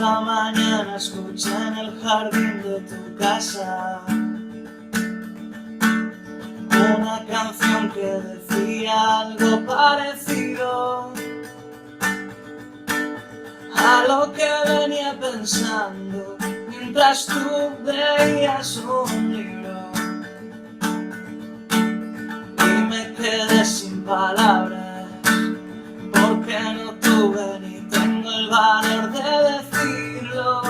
Esta mañana escuché en el jardín de tu casa una canción que decía algo parecido a lo que venía pensando mientras tú leías un libro, y me quedé sin palabras porque no tuve ni tengo el valor de decirlo,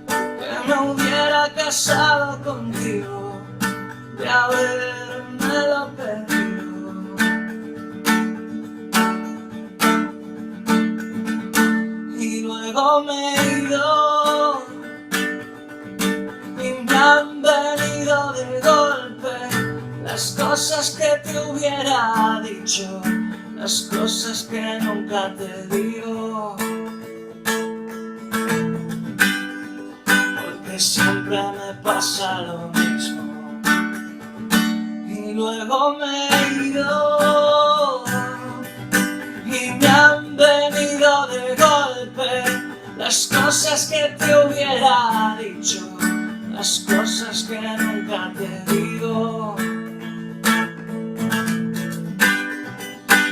que me hubiera casado contigo de habérmelo pedido. Y luego me he ido y me han venido de golpe las cosas que te hubiera dicho, las cosas que nunca te digo, porque siempre me pasa lo mismo. Y luego me he ido y me han venido de golpe las cosas que te hubiera dicho, las cosas que nunca te digo,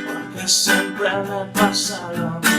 porque siempre me pasa lo mismo.